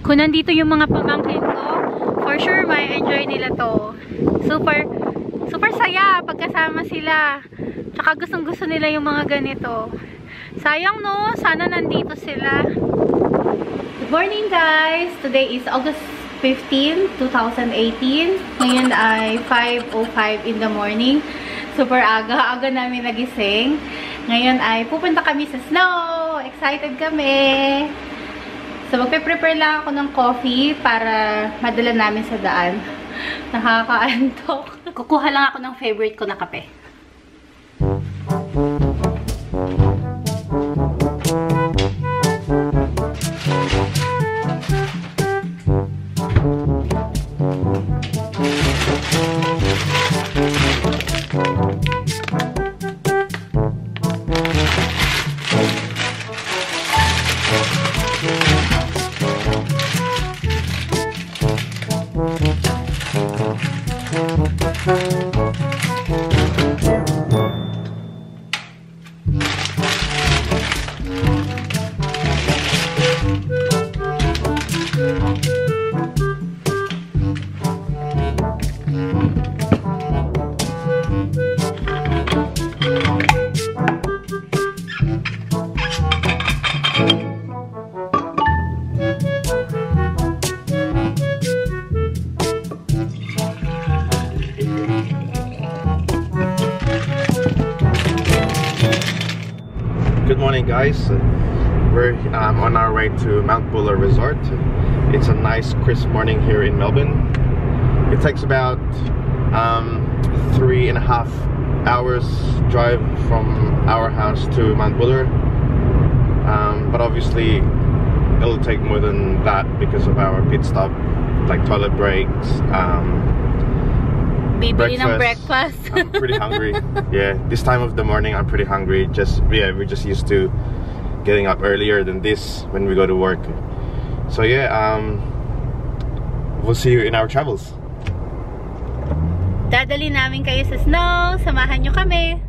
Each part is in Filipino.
Kung nandito yung mga pamangkin ko, for sure may enjoy nila to. Super saya pagkasama sila. Tsaka gustong-gusto nila yung mga ganito. Sayang no, sana nandito sila. Good morning guys! Today is August 15, 2018. Ngayon ay 5:05 in the morning. Super aga namin nagising. Ngayon ay pupunta kami sa snow. Excited kami! So, magpe-prepare lang ako ng coffee para madala namin sa daan. Nakakaantok. Kukuha lang ako ng favorite ko na kape. Good morning guys, we're on our way to Mount Buller Resort. It's a nice crisp morning here in Melbourne. It takes about 3.5 hours drive from our house to Mount Buller, but obviously it'll take more than that because of our pit stop, like toilet breaks, Bibili ng breakfast. I'm pretty hungry. Yeah, this time of the morning I'm pretty hungry. We're just used to getting up earlier than this when we go to work. So yeah, we'll see you in our travels. Dadali namin kayo sa snow. Samahan nyo kami.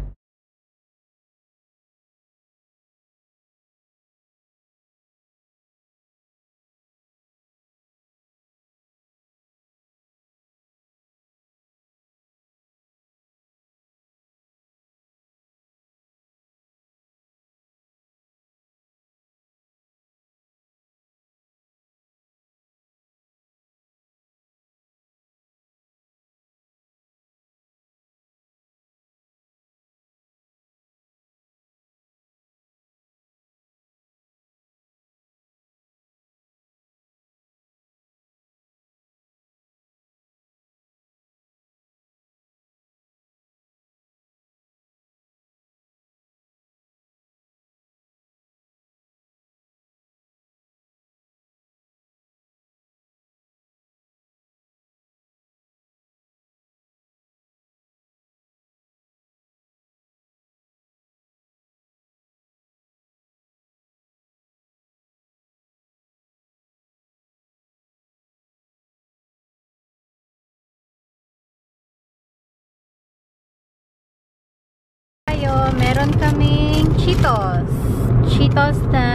Meron kaming Cheetos na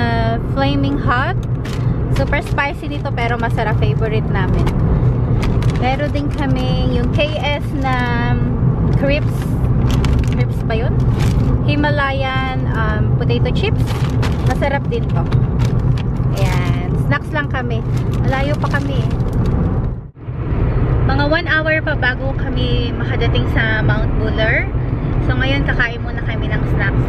flaming hot. Super spicy nito pero masarap, favorite namin. Meron din kaming yung KS na crisps ba yun? Himalayan potato chips. Masarap din to. Ayan, snacks lang kami. Malayo pa kami. Mga 1 hour pa bago kami makadating sa Mount Buller. So ngayon kakain muna kami ng snacks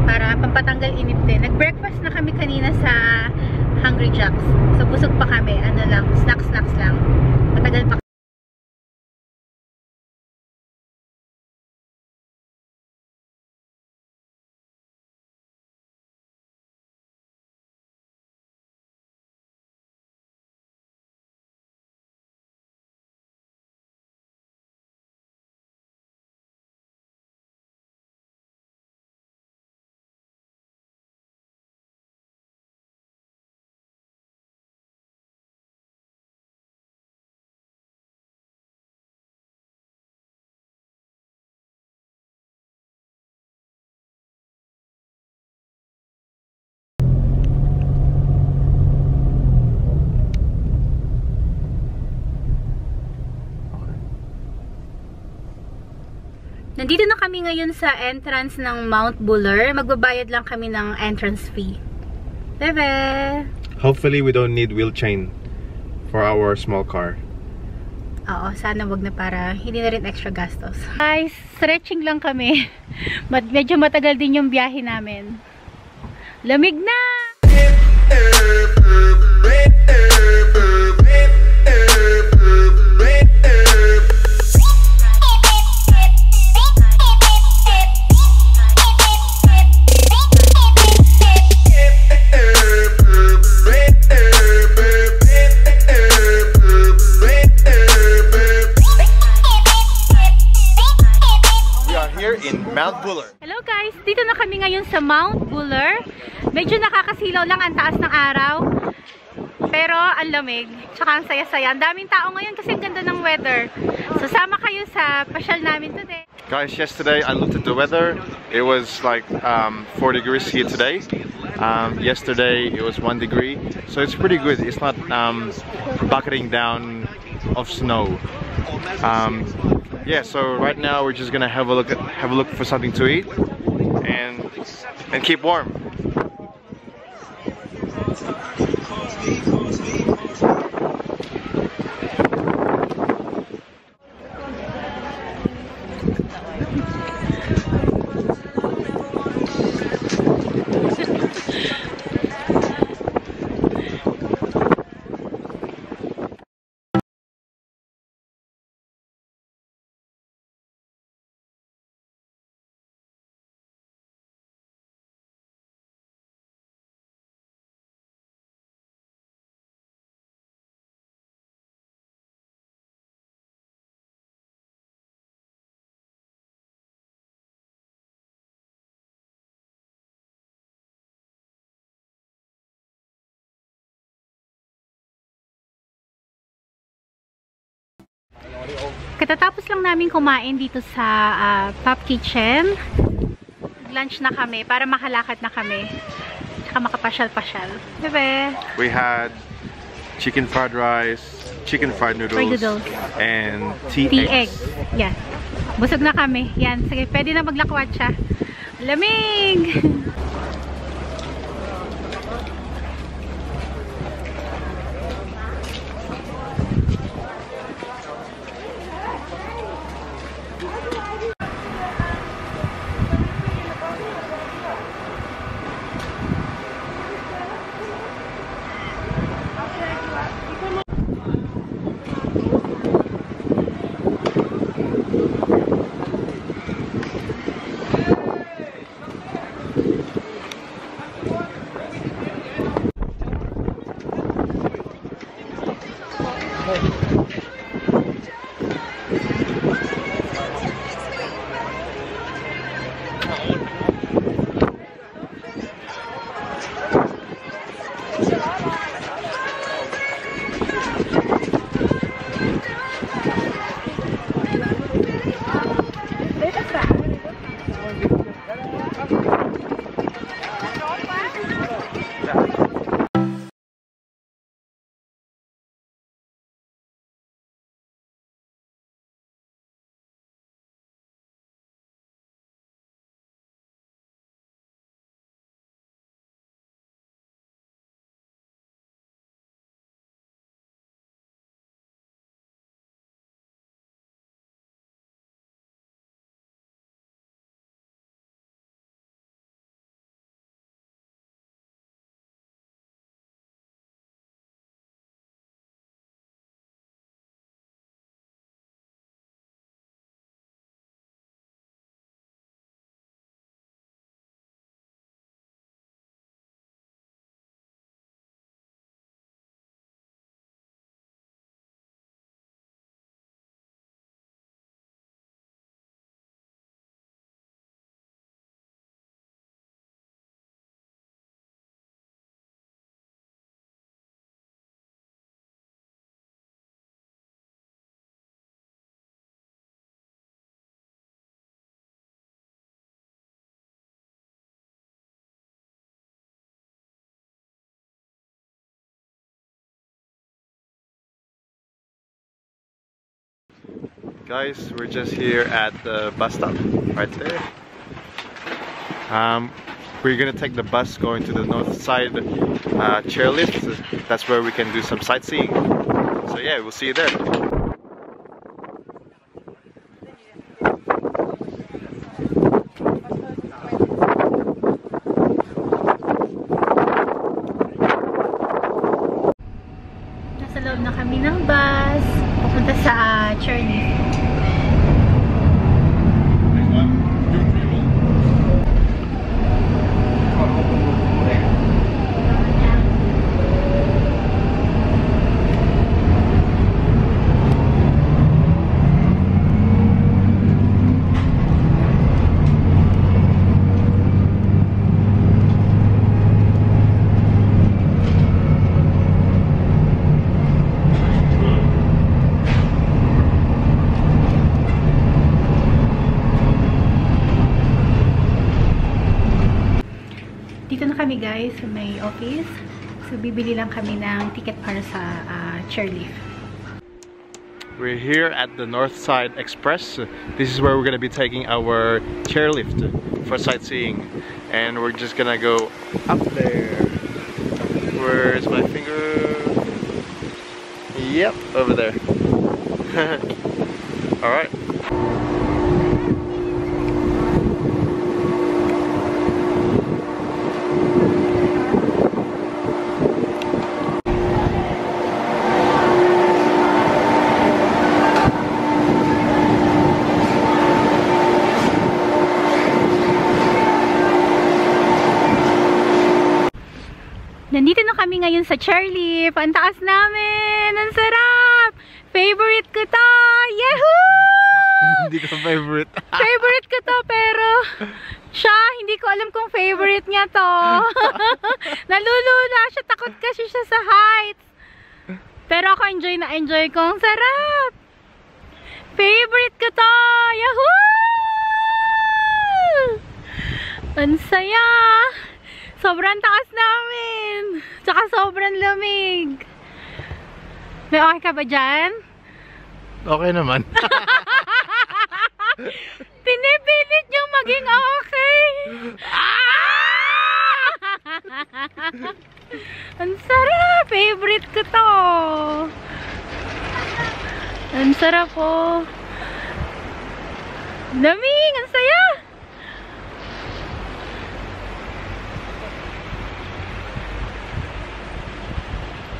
para pampatanggal inip din. Nag-breakfast na kami kanina sa Hungry Jack's. So busog pa kami. Ano lang, snacks lang. Matagal pa Nandito na kami ngayon sa entrance ng Mount Buller. Magbabayad lang kami ng entrance fee. Bebe! Hopefully we don't need wheel chain for our small car. Oo, sana wag na para hindi na rin extra gastos. Guys, stretching lang kami. Medyo matagal din yung biyahe namin. Lamig na! Mount Buller. Hello guys, dito na kami ngayon sa Mount Buller. Medyo nakakasilaw lang ang taas ng araw. Pero ang lamig, tsaka ang saya-saya. Ang daming tao ngayon kasi ang ganda ng weather. So sama kayo sa pasyal namin today. Guys, yesterday I looked at the weather. It was like 4 degrees here today. Yesterday it was 1 degree. So it's pretty good. It's not bucketing down of snow. Yeah, so right now we're just gonna have a look for something to eat and keep warm. Katatapos lang namin kumain dito sa Pop Kitchen. Lunch na kami para makalakad na kami. Tsaka makapasyal-pasyal. Bebe! We had chicken fried rice, chicken fried noodles, and tea eggs. Yan. Busog na kami. Yan. Sige, pwede na maglakwat siya. Lamig! Guys, we're just here at the bus stop right there. We're gonna take the bus going to the north side chairlift. That's where we can do some sightseeing. So yeah, we'll see you there. Nasa loob na kami ng bus papunta sa chairlift. Dito na kami guys sa may office. So bibili lang kami ng ticket para sa chairlift. We're here at the Northside Express. This is where we're gonna be taking our chairlift for sightseeing. And we're just gonna go up there. Where's my finger? Yep, over there. Alright. Nandito na kami ngayon sa chairlift. Ang taas namin! Ang sarap! Favorite ko to! Yahoo! Hindi ko favorite. Favorite ko to, pero siya, hindi ko alam kung favorite niya to. Nalulula siya. Takot kasi siya sa heights. Pero ako enjoy na enjoy ko. Ang sarap! Favorite ko to! Yahoo! Ang saya! Sobrang taas namin. Tsaka sobrang lamig. May okay ka ba dyan? Okay naman. Pinipilit yung maging okay. Ang sarap. Favorite ko to. Ang sarap po. Lamig. Ang saya.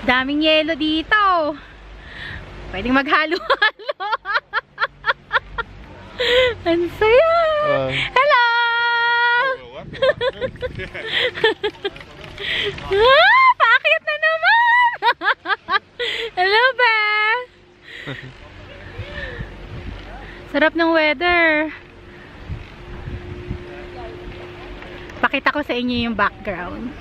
Daming yelo dito. Pwedeng maghalo-halo. Ang saya. Hello! Paakyat na naman! Hello, Beth! Sarap ng weather. Pakita ko sa inyo yung background.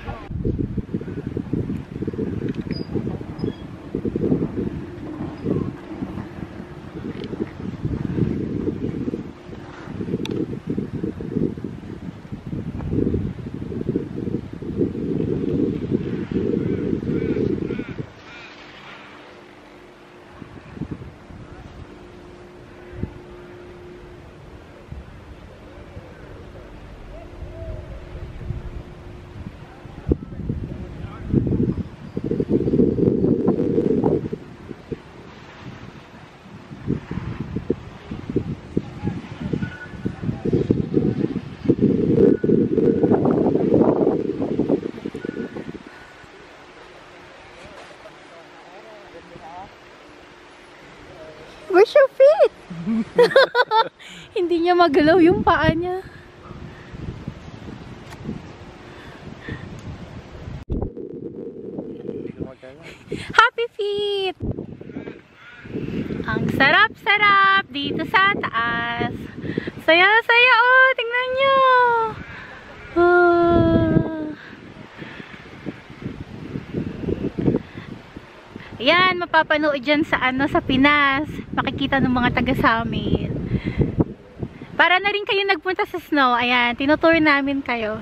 Where's your feet? Hindi niya magalaw yung paa niya. Happy feet! Ang sarap-sarap dito sa taas. Saya-saya, oh! Tingnan nyo! Ayan, mapapanood dyan sa sa Pinas. Makikita ng mga taga sa amin. Para na rin kayo nagpunta sa snow. Ayan, tinutour namin kayo.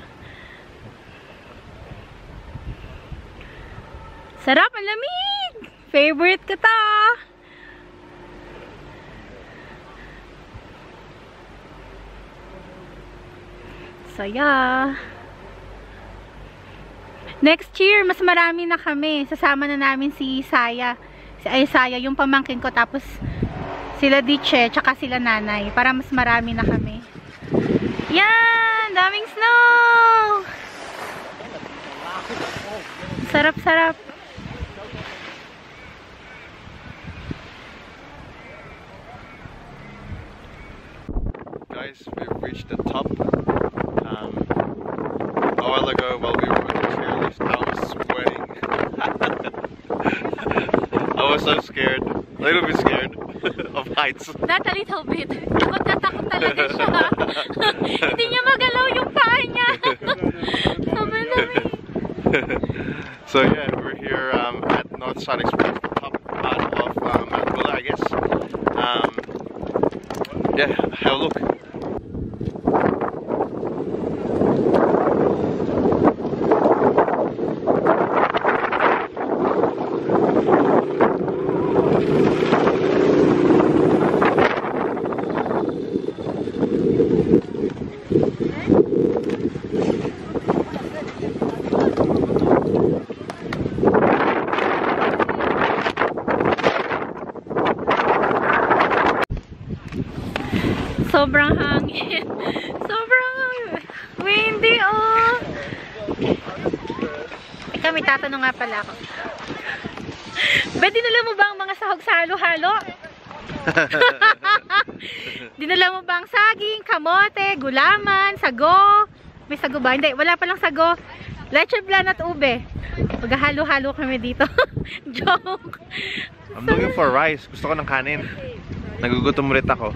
Sarap, ang lamig! Favorite ko to! Saya. Next year, mas marami na kami. Sasama na namin si Saya. Saya, yung pamangkin ko. Tapos, sila Diche, tsaka sila nanay. Para mas marami na kami. Yan! Daming snow! Sarap-sarap. Guys, we've reached the top. A while ago, while we were on the chairlift, I was sweating. I was so scared, a little bit scared of heights. Not a little bit. Takot na takot talaga siya. Hindi niya magalaw yung paa niya. Sobrang dami. So yeah, we're here at Northside Express, the top part of Mount Buller, I guess. Yeah, have a look. Sobrang hangin. Sobrang windy, oh. Teka, may tatanong nga pala ako. Ba, dinala mo ba ang mga sahog sa halo-halo? Dinala mo ba ang saging, kamote, gulaman, sago? May sago ba? Hindi, wala palang sago. Leche flan at ube. Maghahalo-halo kami dito. Joke. I'm looking for rice. Gusto ko ng kanin. Nagugutom ulit ako.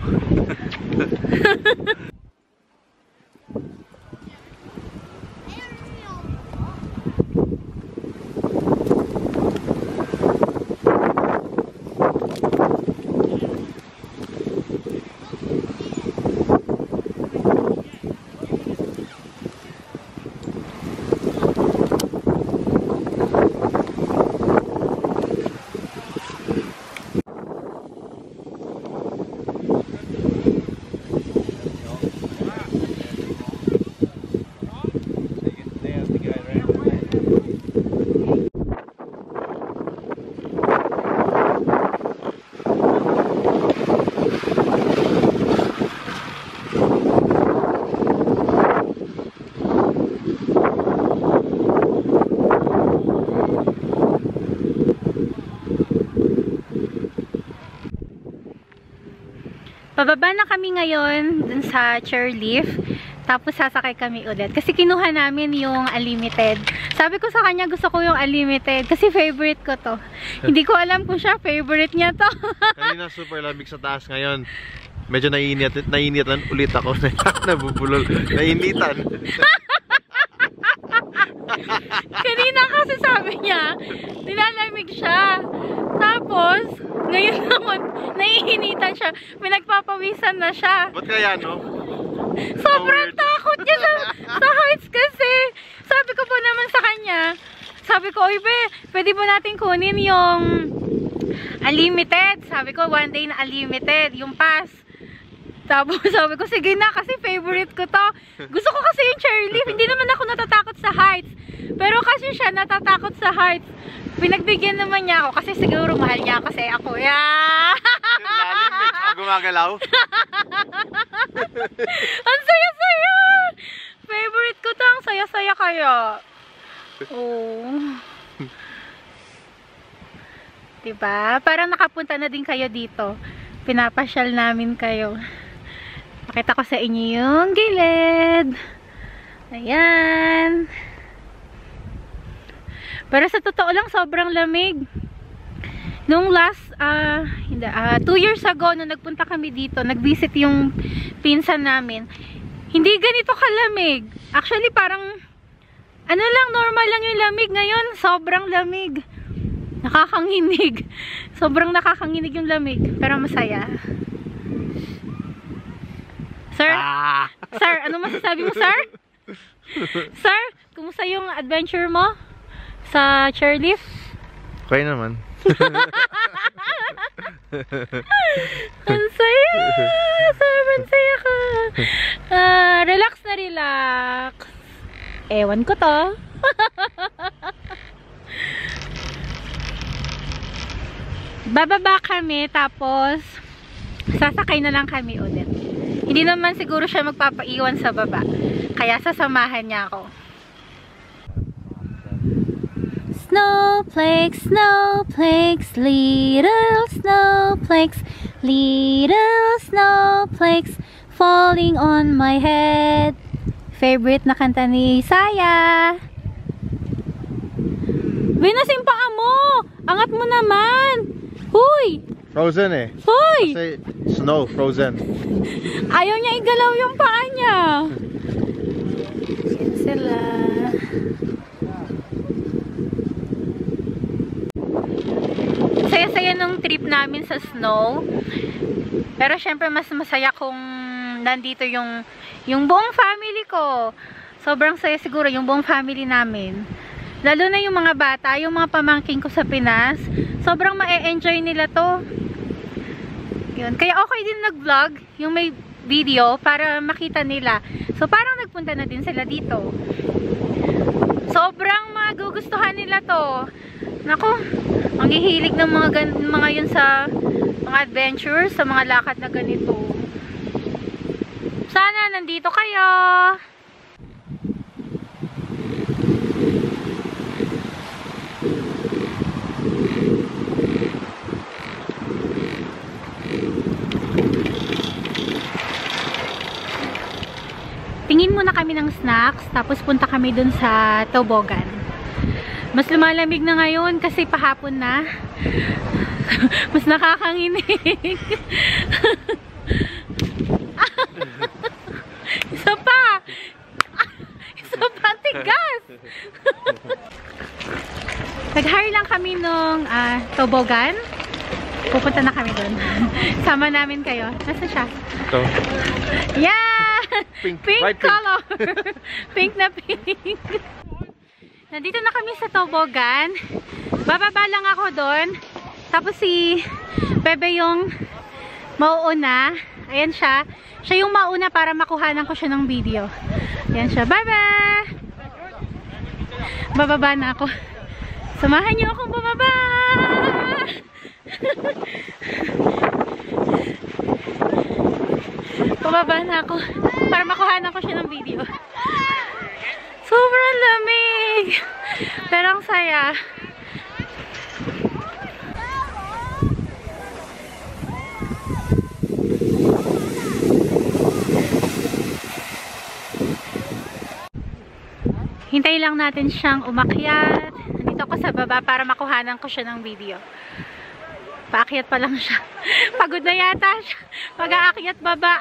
Pababa na kami ngayon dun sa chairlift. Tapos sasakay kami ulit. Kasi kinuha namin yung unlimited. Sabi ko sa kanya gusto ko yung unlimited. Kasi favorite ko to. Hindi ko alam kung siya favorite niya to. Kanina super lamig sa taas, ngayon medyo nainitan ulit ako. Nabubulol. Nainitan. Kanina kasi sabi niya, nilalamig siya. Tapos, ngayon naman, naiinitan siya. May nagpapawisan na siya. Ba't kaya, no? Sobrang takot niya sa heights kasi. Sabi ko po naman sa kanya, sabi ko, oy be, pwede ba natin kunin yung unlimited? Sabi ko, one day na unlimited, yung pass. Tapos sabi ko, sige na, kasi favorite ko to. Gusto ko kasi yung chairlift. Hindi naman ako natatakot sa heights. Pero kasi siya natatakot sa heights. Pinagbigyan naman niya ako kasi siguro mahal niya kasi ako. Yeah! Lalim, medyo ako gumagalaw. Ang saya-saya! Favorite ko to, ang saya-saya kaya. Oh. Diba? Parang nakapunta na din kayo dito. Pinapasyal namin kayo. Pakita ko sa inyo yung gilid. Ayan. Pero sa totoo lang, sobrang lamig. Nung last, 2 years ago, nung nagpunta kami dito, nag-visit yung pinsan namin, hindi ganito kalamig. Actually, parang, ano lang, normal lang yung lamig. Ngayon, sobrang lamig. Nakakanginig. Sobrang nakakanginig yung lamig. Pero masaya. Sir? Sir, ano masasabi mo, sir? Sir, kumusta yung adventure mo sa chairlift? Okay naman. Ang saya! Sobrang saya ka! Relax na relax. Ewan ko to. Bababa kami, tapos sasakay na lang kami ulit. Hindi naman siguro siya magpapaiwan sa baba. Kaya sasamahan niya ako. Snowflakes, snowflakes, little snowflakes, little snowflakes falling on my head. Favorite na kanta ni Saya. Venus, yung paa mo! Angat mo naman! Huy! Frozen eh. Huy! Kasi snow, frozen. Ayaw niya igalaw yung paa niya. Yan sila. Saya-saya nung trip namin sa snow. Pero syempre mas masaya kung nandito yung buong family ko. Sobrang saya siguro yung buong family namin. Lalo na yung mga bata, yung mga pamangking ko sa Pinas. Sobrang ma-enjoy nila to. Yun. Kaya okay din nag-vlog, yung may video para makita nila. So parang nagpunta na din sila dito. Sobrang magugustuhan nila to. Nako, ang hihilig ng mga yun sa mga adventures, sa mga lakad na ganito. Sana nandito kayo. Tingin muna kami ng snacks, tapos punta kami dun sa toboggan. Mas lumalamig na ngayon kasi pahapon na. Mas nakakanginig. Isa pa! Isa pa, tigas! Nag-hire lang kami nung toboggan. Pupunta na kami dun. Sama namin kayo. Nasa siya? Ito. Yeah! Pink, Pink bright color! Pink na pink. Nandito na kami sa toboggan. Bababa lang ako doon. Tapos si Bebe yung mauuna. Ayan siya. Siya yung mauna para makuhanan ko siya ng video. Ayan siya. Bebe! Bababa na ako. Samahan niyo akong bumaba! Bumaba na ako para makuhanan ko siya ng video. Sobrang lamig! Pero ang saya. Hintay lang natin siyang umakyat. Nandito ako sa baba para makuhanan ko siya ng video. Paakyat pa lang siya. Pagod na yata siya. Mag-aakyat baba.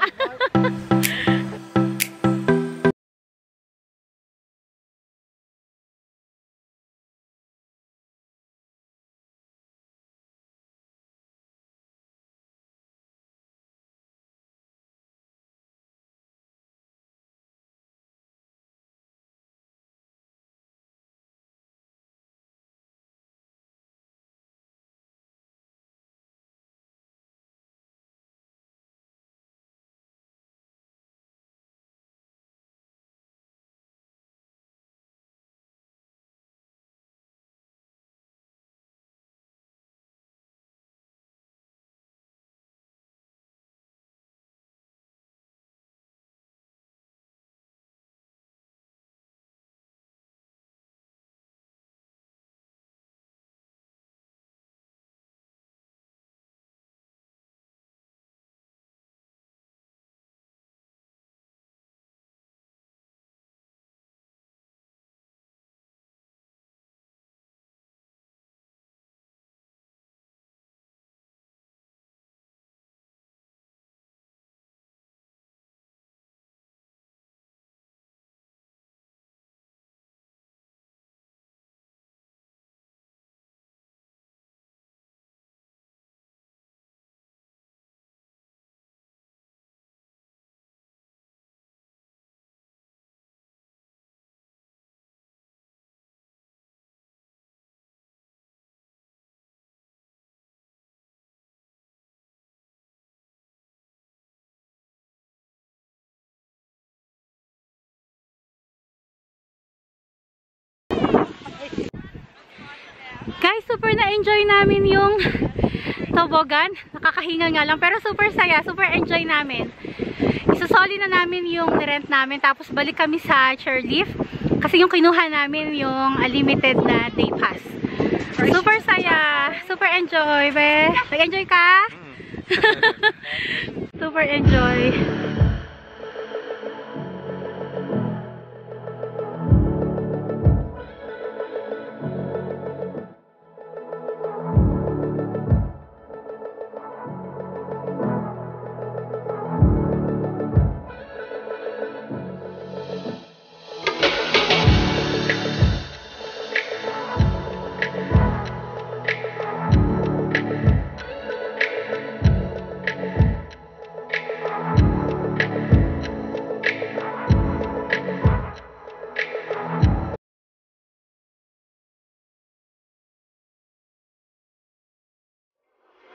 Guys, super na-enjoy namin yung toboggan. Nakakahinga nga lang, pero super saya, super enjoy namin. Isusoli na namin yung rent namin, tapos balik kami sa chairlift. Kasi yung kinuha namin yung unlimited na day pass. Super saya, super enjoy, be. Nag-enjoy ka? Super enjoy.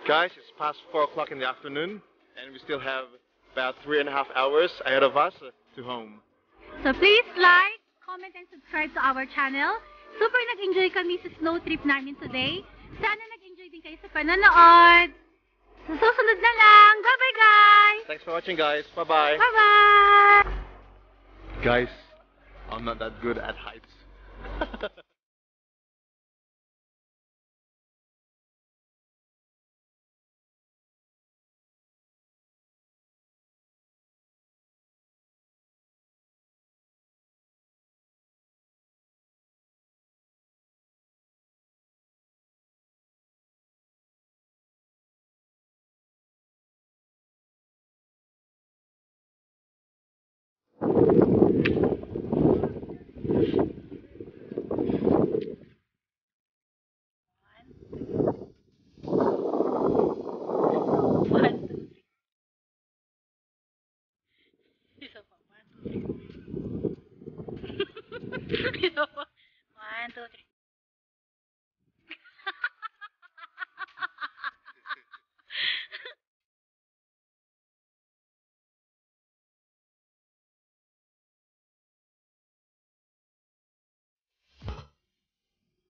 Guys, it's past 4 o'clock in the afternoon, and we still have about 3.5 hours ahead of us to home. So please like, comment, and subscribe to our channel. Super nag-enjoy kami sa snow trip namin today. Sana nag-enjoy din kayo sa panonood. Sa susunod na lang. Bye-bye, guys! Thanks for watching, guys. Bye-bye. Bye-bye! Guys, I'm not that good at heights. One, two, three.